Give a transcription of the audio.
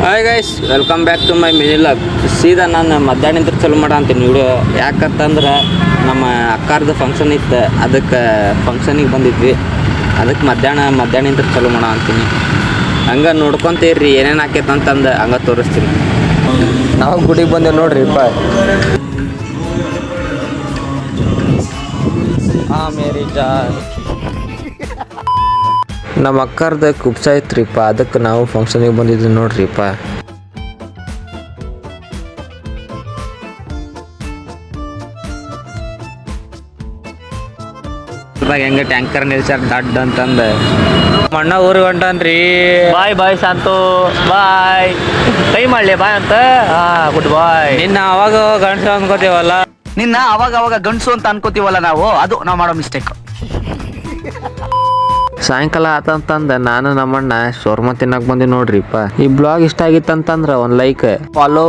Hi guys, welcome back to my mini vlog. ಸೀದಾ ನಾನು ಮಧ್ಯಾಹ್ನದಿಂದ ಚಲೋ ಮಾಡೋ ಅಂತೀನಿ ವಿಡಿಯೋ. ಯಾಕಂತಂದ್ರೆ ನಮ್ಮ ಅಕ್ಕಾರ್ದು ಫಂಕ್ಷನ್ ಇತ್ತು, ಅದಕ್ಕೆ ಫಂಕ್ಷನಿಗೆ ಬಂದಿದ್ವಿ. ಅದಕ್ಕೆ ಮಧ್ಯಾಹ್ನದಿಂದ ಚಲೋ ಮಾಡೋ ಅಂತೀನಿ. ಹಂಗೆ ನೋಡ್ಕೊತೀರಿ ಏನೇನು ಆಕೈತೆ ಅಂತಂದು ಹಂಗೆ ತೋರಿಸ್ತೀನಿ. ನಾವು ಗುಡಿಗೆ ಬಂದೇವೆ ನೋಡ್ರಿಪ್ಪ. ಮೇರಿ ಜಾನ್, ನಮ್ಮ ಅಕ್ಕಾರ್ದು ಕುಬ್ಸ ಐತ್ರಿಪ್ಪ, ಅದಕ್ಕೆ ನಾವು ಫಂಕ್ಷನಿಗೆ ಬಂದಿದ್ವಿ ನೋಡ್ರಿಪ್ಪ. ಹೆಂಗೆ ಟ್ಯಾಂಕರ್ ನಿಲ್ಸಾರ ಡಡ್ ಅಂತಂದ ಮಣ್ಣ ಊರಿಗೆ ಹೊಂಟನ್ರಿ. ಬಾಯ್ ಶಾಂತು, ಬಾಯ್. ಕೈ ಮಾಡ್ಲಿ ಬಾಯ್ ಅಂತ. ಗುಡ್ ಬಾಯ್. ನಿನ್ನ ಅವಾಗ ಗಂಡಸ ಅನ್ಕೋತೀವಲ್ಲ, ನಿನ್ನ ಅವಾಗ ಗಂಡಸು ಅಂತ ಅನ್ಕೋತೀವಲ್ಲ ನಾವು, ಅದು ನಾವು ಮಾಡೋ ಮಿಸ್ಟೇಕ್. ಸಾಯಂಕಾಲ ಆತಂತಂದ ನಾನು ನಮ್ಮಣ್ಣ ಶೋರ್ಮ ತಿನ್ನಕ್ ಬಂದಿ ನೋಡ್ರಿಪ್ಪ. ಈ ಬ್ಲಾಗ್ ಇಷ್ಟ ಆಗಿತ್ತಂತಂದ್ರ ಒಂದು ಲೈಕ್, ಫಾಲೋ.